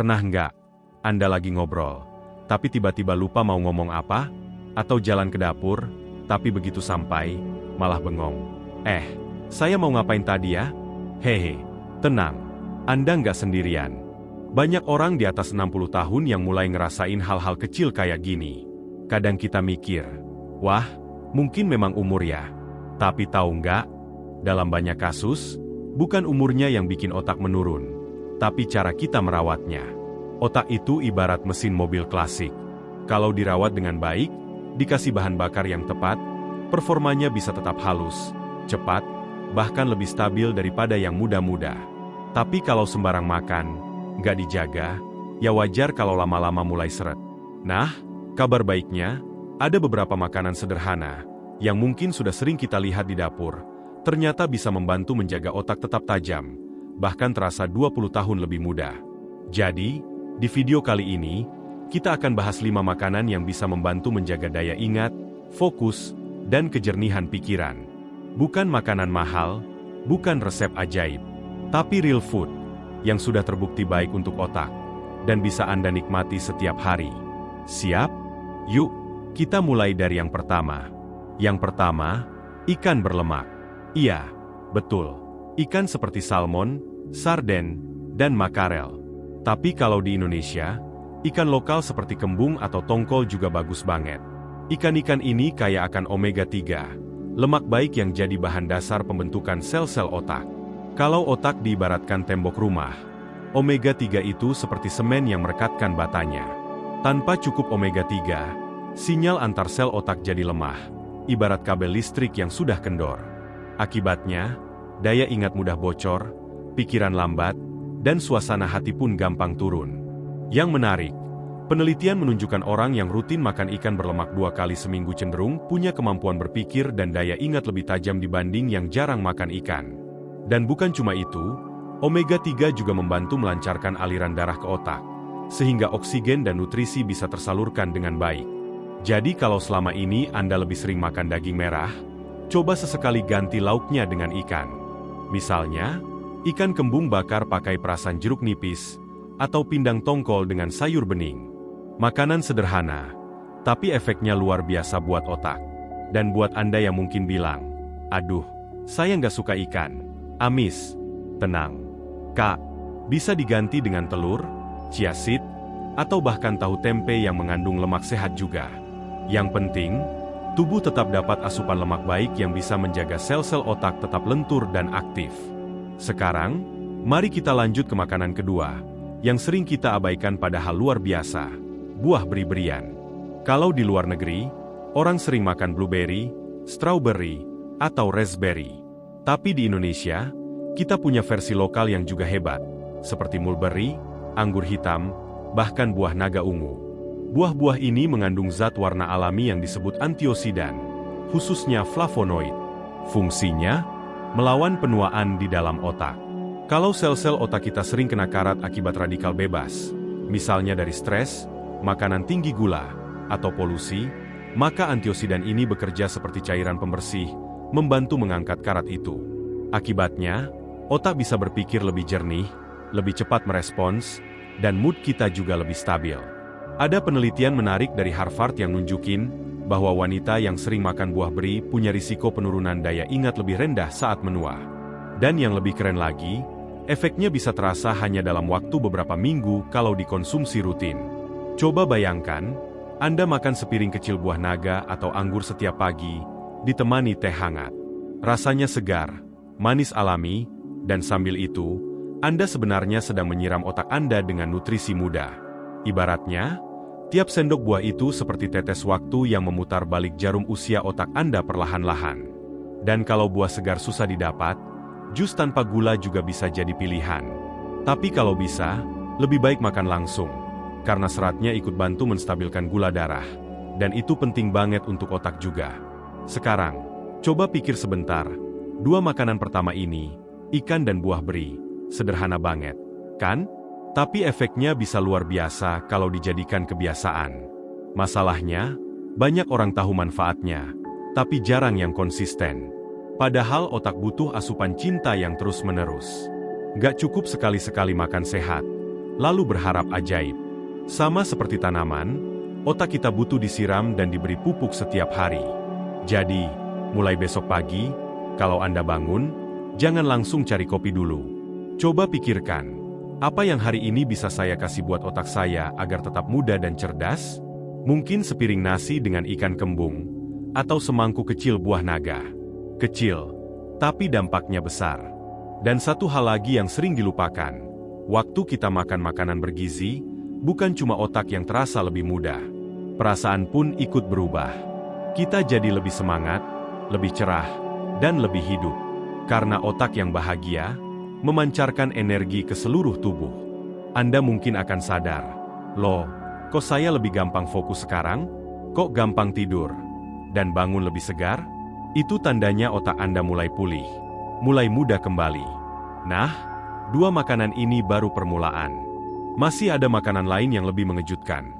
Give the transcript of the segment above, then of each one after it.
Pernah nggak Anda lagi ngobrol, tapi tiba-tiba lupa mau ngomong apa? Atau jalan ke dapur, tapi begitu sampai, malah bengong. Saya mau ngapain tadi ya? Hehe, tenang, Anda nggak sendirian. Banyak orang di atas 60 tahun yang mulai ngerasain hal-hal kecil kayak gini. Kadang kita mikir, wah, mungkin memang umur ya. Tapi tahu nggak? Dalam banyak kasus, bukan umurnya yang bikin otak menurun, tapi cara kita merawatnya. Otak itu ibarat mesin mobil klasik. Kalau dirawat dengan baik, dikasih bahan bakar yang tepat, performanya bisa tetap halus, cepat, bahkan lebih stabil daripada yang muda-muda. Tapi kalau sembarang makan, nggak dijaga, ya wajar kalau lama-lama mulai seret. Nah, kabar baiknya, ada beberapa makanan sederhana yang mungkin sudah sering kita lihat di dapur, ternyata bisa membantu menjaga otak tetap tajam, bahkan terasa 20 tahun lebih muda. Jadi, di video kali ini, kita akan bahas 5 makanan yang bisa membantu menjaga daya ingat, fokus, dan kejernihan pikiran. Bukan makanan mahal, bukan resep ajaib, tapi real food yang sudah terbukti baik untuk otak dan bisa Anda nikmati setiap hari. Siap? Yuk, kita mulai dari yang pertama. Yang pertama, ikan berlemak. Iya, betul. Ikan seperti salmon, sarden, dan makarel. Tapi kalau di Indonesia, ikan lokal seperti kembung atau tongkol juga bagus banget. Ikan-ikan ini kaya akan omega 3, lemak baik yang jadi bahan dasar pembentukan sel-sel otak. Kalau otak diibaratkan tembok rumah, omega 3 itu seperti semen yang merekatkan batanya. Tanpa cukup omega 3, sinyal antar sel otak jadi lemah, ibarat kabel listrik yang sudah kendor. Akibatnya, daya ingat mudah bocor, pikiran lambat, dan suasana hati pun gampang turun. Yang menarik, penelitian menunjukkan orang yang rutin makan ikan berlemak 2 kali seminggu cenderung punya kemampuan berpikir dan daya ingat lebih tajam dibanding yang jarang makan ikan. Dan bukan cuma itu, omega 3 juga membantu melancarkan aliran darah ke otak, sehingga oksigen dan nutrisi bisa tersalurkan dengan baik. Jadi kalau selama ini Anda lebih sering makan daging merah, coba sesekali ganti lauknya dengan ikan. Misalnya, ikan kembung bakar pakai perasan jeruk nipis, atau pindang tongkol dengan sayur bening. Makanan sederhana, tapi efeknya luar biasa buat otak. Dan buat Anda yang mungkin bilang, aduh, saya nggak suka ikan, amis. Tenang, Kak, bisa diganti dengan telur, chia seed, atau bahkan tahu tempe yang mengandung lemak sehat juga. Yang penting, tubuh tetap dapat asupan lemak baik yang bisa menjaga sel-sel otak tetap lentur dan aktif. Sekarang, mari kita lanjut ke makanan kedua, yang sering kita abaikan padahal luar biasa, buah beri-berian. Kalau di luar negeri, orang sering makan blueberry, strawberry, atau raspberry. Tapi di Indonesia, kita punya versi lokal yang juga hebat, seperti mulberry, anggur hitam, bahkan buah naga ungu. Buah-buah ini mengandung zat warna alami yang disebut antioksidan, khususnya flavonoid. Fungsinya, melawan penuaan di dalam otak. Kalau sel-sel otak kita sering kena karat akibat radikal bebas, misalnya dari stres, makanan tinggi gula, atau polusi, maka antioksidan ini bekerja seperti cairan pembersih, membantu mengangkat karat itu. Akibatnya, otak bisa berpikir lebih jernih, lebih cepat merespons, dan mood kita juga lebih stabil. Ada penelitian menarik dari Harvard yang nunjukin bahwa wanita yang sering makan buah beri punya risiko penurunan daya ingat lebih rendah saat menua. Dan yang lebih keren lagi, efeknya bisa terasa hanya dalam waktu beberapa minggu kalau dikonsumsi rutin. Coba bayangkan, Anda makan sepiring kecil buah naga atau anggur setiap pagi, ditemani teh hangat. Rasanya segar, manis alami, dan sambil itu, Anda sebenarnya sedang menyiram otak Anda dengan nutrisi muda. Ibaratnya, tiap sendok buah itu seperti tetes waktu yang memutar balik jarum usia otak Anda perlahan-lahan. Dan kalau buah segar susah didapat, jus tanpa gula juga bisa jadi pilihan. Tapi kalau bisa, lebih baik makan langsung, karena seratnya ikut bantu menstabilkan gula darah. Dan itu penting banget untuk otak juga. Sekarang, coba pikir sebentar, 2 makanan pertama ini, ikan dan buah beri, sederhana banget, kan? Tapi efeknya bisa luar biasa kalau dijadikan kebiasaan. Masalahnya, banyak orang tahu manfaatnya, tapi jarang yang konsisten. Padahal otak butuh asupan cinta yang terus-menerus. Gak cukup sekali-sekali makan sehat, lalu berharap ajaib. Sama seperti tanaman, otak kita butuh disiram dan diberi pupuk setiap hari. Jadi, mulai besok pagi, kalau Anda bangun, jangan langsung cari kopi dulu. Coba pikirkan, apa yang hari ini bisa saya kasih buat otak saya agar tetap muda dan cerdas? Mungkin sepiring nasi dengan ikan kembung, atau semangkuk kecil buah naga. Kecil, tapi dampaknya besar. Dan satu hal lagi yang sering dilupakan, waktu kita makan makanan bergizi, bukan cuma otak yang terasa lebih muda. Perasaan pun ikut berubah. Kita jadi lebih semangat, lebih cerah, dan lebih hidup. Karena otak yang bahagia, memancarkan energi ke seluruh tubuh. Anda mungkin akan sadar, loh, kok saya lebih gampang fokus sekarang? Kok gampang tidur? Dan bangun lebih segar? Itu tandanya otak Anda mulai pulih, mulai muda kembali. Nah, dua makanan ini baru permulaan. Masih ada makanan lain yang lebih mengejutkan.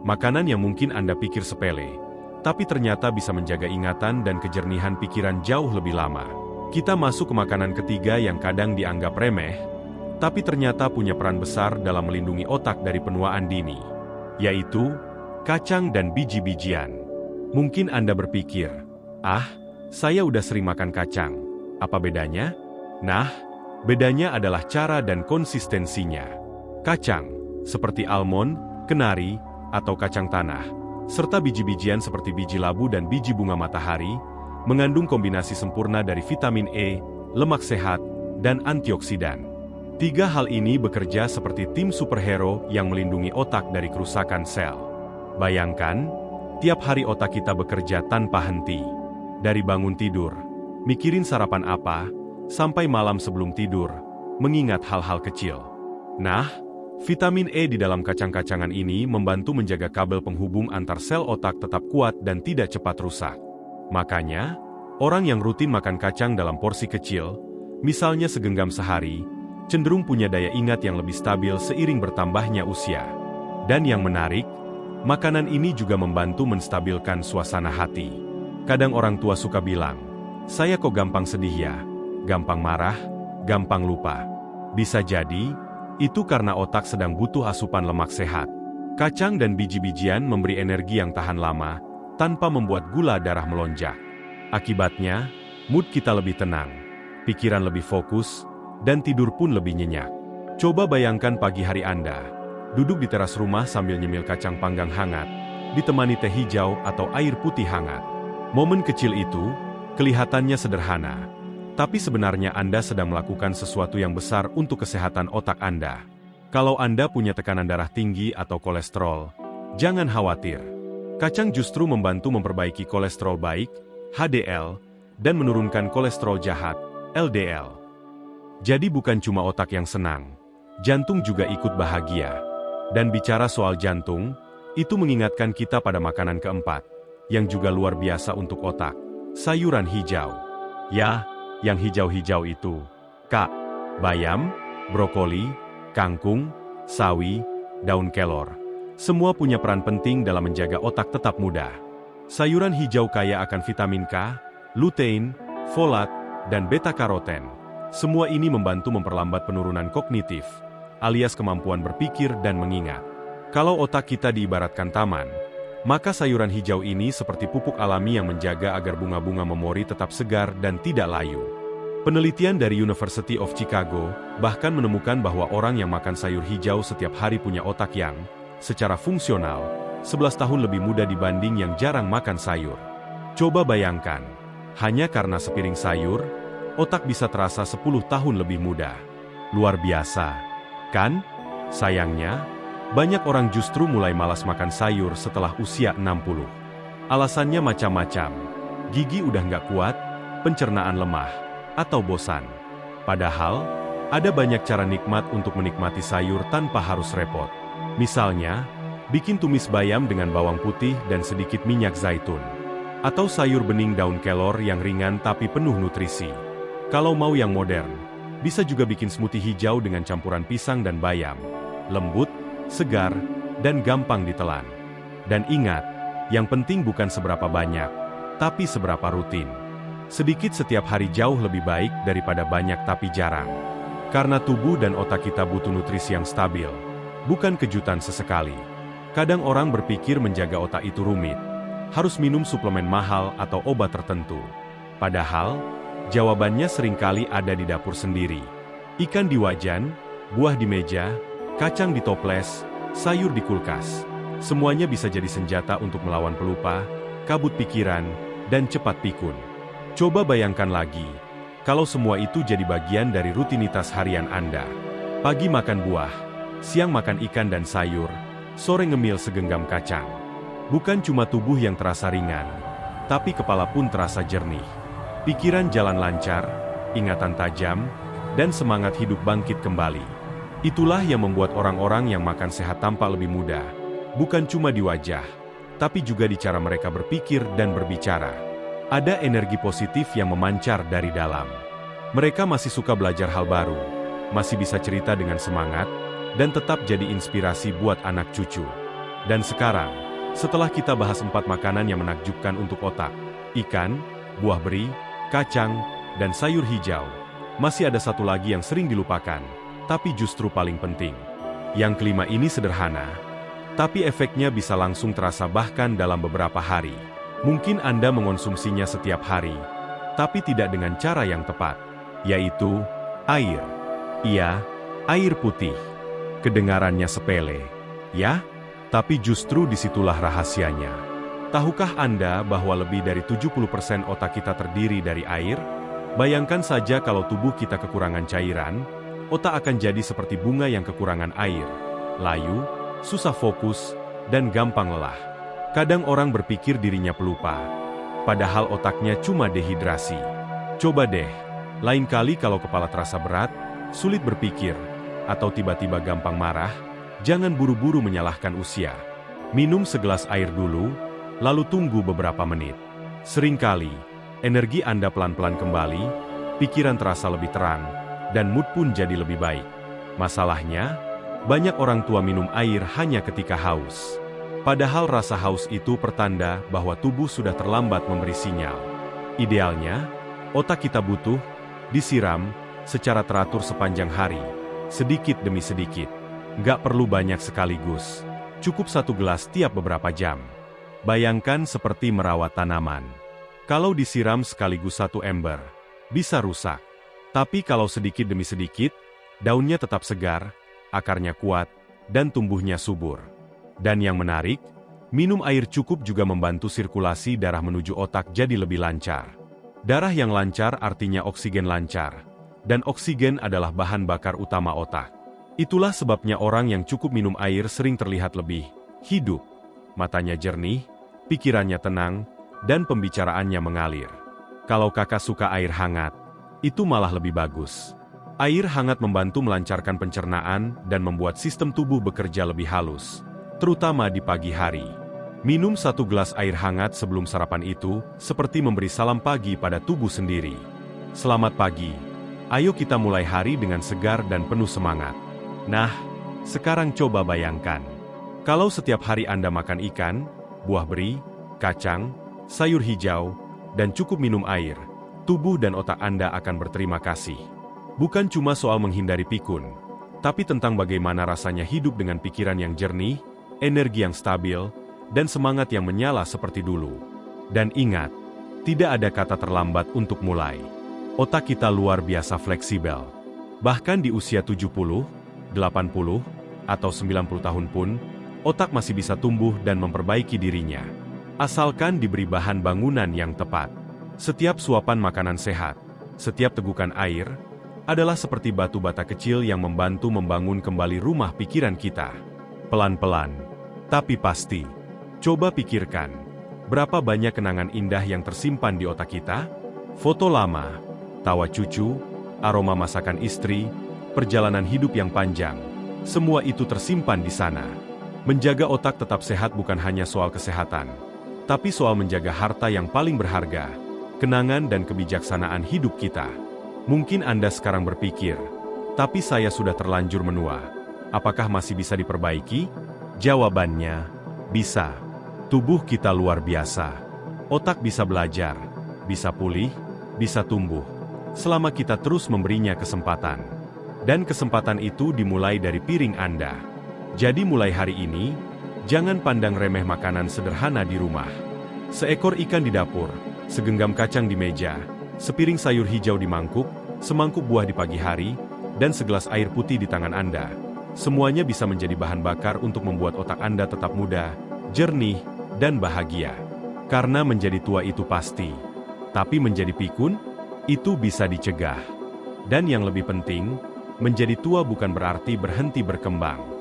Makanan yang mungkin Anda pikir sepele, tapi ternyata bisa menjaga ingatan dan kejernihan pikiran jauh lebih lama. Kita masuk ke makanan ketiga yang kadang dianggap remeh, tapi ternyata punya peran besar dalam melindungi otak dari penuaan dini, yaitu kacang dan biji-bijian. Mungkin Anda berpikir, saya udah sering makan kacang, apa bedanya? Nah, bedanya adalah cara dan konsistensinya. Kacang, seperti almond, kenari, atau kacang tanah, serta biji-bijian seperti biji labu dan biji bunga matahari, mengandung kombinasi sempurna dari vitamin E, lemak sehat, dan antioksidan. Tiga hal ini bekerja seperti tim superhero yang melindungi otak dari kerusakan sel. Bayangkan, tiap hari otak kita bekerja tanpa henti. Dari bangun tidur, mikirin sarapan apa, sampai malam sebelum tidur, mengingat hal-hal kecil. Nah, vitamin E di dalam kacang-kacangan ini membantu menjaga kabel penghubung antar sel otak tetap kuat dan tidak cepat rusak. Makanya, orang yang rutin makan kacang dalam porsi kecil, misalnya segenggam sehari, cenderung punya daya ingat yang lebih stabil seiring bertambahnya usia. Dan yang menarik, makanan ini juga membantu menstabilkan suasana hati. Kadang orang tua suka bilang, saya kok gampang sedih ya, gampang marah, gampang lupa. Bisa jadi, itu karena otak sedang butuh asupan lemak sehat. Kacang dan biji-bijian memberi energi yang tahan lama, tanpa membuat gula darah melonjak. Akibatnya, mood kita lebih tenang, pikiran lebih fokus, dan tidur pun lebih nyenyak. Coba bayangkan pagi hari Anda, duduk di teras rumah sambil nyemil kacang panggang hangat, ditemani teh hijau atau air putih hangat. Momen kecil itu, kelihatannya sederhana, tapi sebenarnya Anda sedang melakukan sesuatu yang besar untuk kesehatan otak Anda. Kalau Anda punya tekanan darah tinggi atau kolesterol, jangan khawatir. Kacang justru membantu memperbaiki kolesterol baik, HDL, dan menurunkan kolesterol jahat, LDL. Jadi bukan cuma otak yang senang, jantung juga ikut bahagia. Dan bicara soal jantung, itu mengingatkan kita pada makanan keempat, yang juga luar biasa untuk otak, sayuran hijau. Ya, yang hijau-hijau itu, bayam, brokoli, kangkung, sawi, daun kelor. Semua punya peran penting dalam menjaga otak tetap muda. Sayuran hijau kaya akan vitamin K, lutein, folat, dan beta-karoten. Semua ini membantu memperlambat penurunan kognitif, alias kemampuan berpikir dan mengingat. Kalau otak kita diibaratkan taman, maka sayuran hijau ini seperti pupuk alami yang menjaga agar bunga-bunga memori tetap segar dan tidak layu. Penelitian dari University of Chicago bahkan menemukan bahwa orang yang makan sayur hijau setiap hari punya otak yang, secara fungsional, 11 tahun lebih muda dibanding yang jarang makan sayur. Coba bayangkan, hanya karena sepiring sayur, otak bisa terasa 10 tahun lebih muda. Luar biasa, kan? Sayangnya, banyak orang justru mulai malas makan sayur setelah usia 60. Alasannya macam-macam. Gigi udah nggak kuat, pencernaan lemah, atau bosan. Padahal, ada banyak cara nikmat untuk menikmati sayur tanpa harus repot. Misalnya, bikin tumis bayam dengan bawang putih dan sedikit minyak zaitun. Atau sayur bening daun kelor yang ringan tapi penuh nutrisi. Kalau mau yang modern, bisa juga bikin smoothie hijau dengan campuran pisang dan bayam. Lembut, segar, dan gampang ditelan. Dan ingat, yang penting bukan seberapa banyak, tapi seberapa rutin. Sedikit setiap hari jauh lebih baik daripada banyak tapi jarang. Karena tubuh dan otak kita butuh nutrisi yang stabil. Bukan kejutan sesekali. Kadang orang berpikir menjaga otak itu rumit. Harus minum suplemen mahal atau obat tertentu. Padahal, jawabannya seringkali ada di dapur sendiri. Ikan di wajan, buah di meja, kacang di toples, sayur di kulkas. Semuanya bisa jadi senjata untuk melawan pelupa, kabut pikiran, dan cepat pikun. Coba bayangkan lagi, kalau semua itu jadi bagian dari rutinitas harian Anda. Pagi makan buah, siang makan ikan dan sayur, sore ngemil segenggam kacang. Bukan cuma tubuh yang terasa ringan, tapi kepala pun terasa jernih. Pikiran jalan lancar, ingatan tajam, dan semangat hidup bangkit kembali. Itulah yang membuat orang-orang yang makan sehat tampak lebih muda. Bukan cuma di wajah, tapi juga di cara mereka berpikir dan berbicara. Ada energi positif yang memancar dari dalam. Mereka masih suka belajar hal baru, masih bisa cerita dengan semangat, dan tetap jadi inspirasi buat anak cucu. Dan sekarang, setelah kita bahas 4 makanan yang menakjubkan untuk otak, ikan, buah beri, kacang, dan sayur hijau, masih ada satu lagi yang sering dilupakan, tapi justru paling penting. Yang kelima ini sederhana, tapi efeknya bisa langsung terasa bahkan dalam beberapa hari. Mungkin Anda mengonsumsinya setiap hari, tapi tidak dengan cara yang tepat, yaitu air. Iya, air putih. Kedengarannya sepele, ya? Tapi justru disitulah rahasianya. Tahukah Anda bahwa lebih dari 70% otak kita terdiri dari air? Bayangkan saja kalau tubuh kita kekurangan cairan, otak akan jadi seperti bunga yang kekurangan air, layu, susah fokus, dan gampang lelah. Kadang orang berpikir dirinya pelupa, padahal otaknya cuma dehidrasi. Coba deh, lain kali kalau kepala terasa berat, sulit berpikir, atau tiba-tiba gampang marah, jangan buru-buru menyalahkan usia. Minum segelas air dulu, lalu tunggu beberapa menit. Seringkali, energi Anda pelan-pelan kembali, pikiran terasa lebih terang, dan mood pun jadi lebih baik. Masalahnya, banyak orang tua minum air hanya ketika haus. Padahal rasa haus itu pertanda bahwa tubuh sudah terlambat memberi sinyal. Idealnya, otak kita butuh disiram secara teratur sepanjang hari, sedikit demi sedikit. Nggak perlu banyak sekaligus, cukup 1 gelas tiap beberapa jam. Bayangkan seperti merawat tanaman. Kalau disiram sekaligus 1 ember, bisa rusak. Tapi kalau sedikit demi sedikit, daunnya tetap segar, akarnya kuat, dan tumbuhnya subur. Dan yang menarik, minum air cukup juga membantu sirkulasi darah menuju otak jadi lebih lancar. Darah yang lancar artinya oksigen lancar, dan oksigen adalah bahan bakar utama otak. Itulah sebabnya orang yang cukup minum air sering terlihat lebih hidup, matanya jernih, pikirannya tenang, dan pembicaraannya mengalir. Kalau kakak suka air hangat, itu malah lebih bagus. Air hangat membantu melancarkan pencernaan dan membuat sistem tubuh bekerja lebih halus, terutama di pagi hari. Minum 1 gelas air hangat sebelum sarapan itu seperti memberi salam pagi pada tubuh sendiri. Selamat pagi. Ayo kita mulai hari dengan segar dan penuh semangat. Nah, sekarang coba bayangkan. Kalau setiap hari Anda makan ikan, buah beri, kacang, sayur hijau, dan cukup minum air, tubuh dan otak Anda akan berterima kasih. Bukan cuma soal menghindari pikun, tapi tentang bagaimana rasanya hidup dengan pikiran yang jernih, energi yang stabil, dan semangat yang menyala seperti dulu. Dan ingat, tidak ada kata terlambat untuk mulai. Otak kita luar biasa fleksibel. Bahkan di usia 70, 80, atau 90 tahun pun, otak masih bisa tumbuh dan memperbaiki dirinya. Asalkan diberi bahan bangunan yang tepat. Setiap suapan makanan sehat, setiap tegukan air, adalah seperti batu bata kecil yang membantu membangun kembali rumah pikiran kita. Pelan-pelan, tapi pasti. Coba pikirkan, berapa banyak kenangan indah yang tersimpan di otak kita? Foto lama, tawa cucu, aroma masakan istri, perjalanan hidup yang panjang. Semua itu tersimpan di sana. Menjaga otak tetap sehat bukan hanya soal kesehatan, tapi soal menjaga harta yang paling berharga, kenangan dan kebijaksanaan hidup kita. Mungkin Anda sekarang berpikir, tapi saya sudah terlanjur menua. Apakah masih bisa diperbaiki? Jawabannya, bisa. Tubuh kita luar biasa. Otak bisa belajar, bisa pulih, bisa tumbuh. Selama kita terus memberinya kesempatan. Dan kesempatan itu dimulai dari piring Anda. Jadi mulai hari ini, jangan pandang remeh makanan sederhana di rumah. Seekor ikan di dapur, segenggam kacang di meja, sepiring sayur hijau di mangkuk, semangkuk buah di pagi hari, dan segelas air putih di tangan Anda. Semuanya bisa menjadi bahan bakar untuk membuat otak Anda tetap muda, jernih, dan bahagia. Karena menjadi tua itu pasti. Tapi menjadi pikun, itu bisa dicegah. Dan yang lebih penting, menjadi tua bukan berarti berhenti berkembang.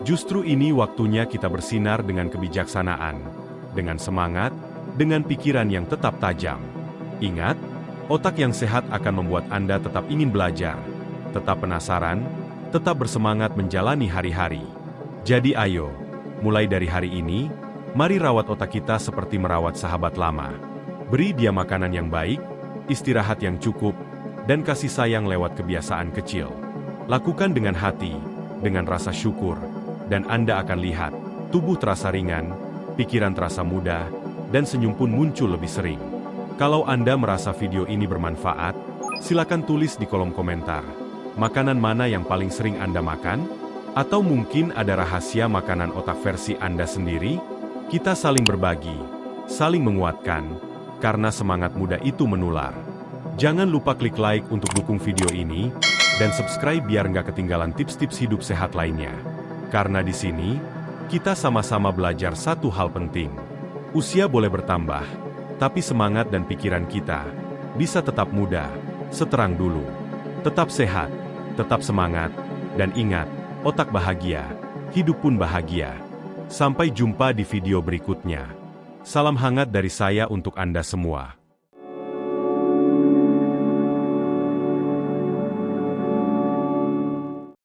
Justru ini waktunya kita bersinar dengan kebijaksanaan, dengan semangat, dengan pikiran yang tetap tajam. Ingat, otak yang sehat akan membuat Anda tetap ingin belajar, tetap penasaran, tetap bersemangat menjalani hari-hari. Jadi ayo, mulai dari hari ini, mari rawat otak kita seperti merawat sahabat lama. Beri dia makanan yang baik, istirahat yang cukup, dan kasih sayang lewat kebiasaan kecil. Lakukan dengan hati, dengan rasa syukur, dan Anda akan lihat, tubuh terasa ringan, pikiran terasa muda, dan senyum pun muncul lebih sering. Kalau Anda merasa video ini bermanfaat, silakan tulis di kolom komentar. Makanan mana yang paling sering Anda makan? Atau mungkin ada rahasia makanan otak versi Anda sendiri? Kita saling berbagi, saling menguatkan, karena semangat muda itu menular. Jangan lupa klik like untuk dukung video ini, dan subscribe biar nggak ketinggalan tips-tips hidup sehat lainnya. Karena di sini, kita sama-sama belajar satu hal penting. Usia boleh bertambah, tapi semangat dan pikiran kita bisa tetap muda, seterang dulu. Tetap sehat, tetap semangat, dan ingat, otak bahagia, hidup pun bahagia. Sampai jumpa di video berikutnya. Salam hangat dari saya untuk Anda semua.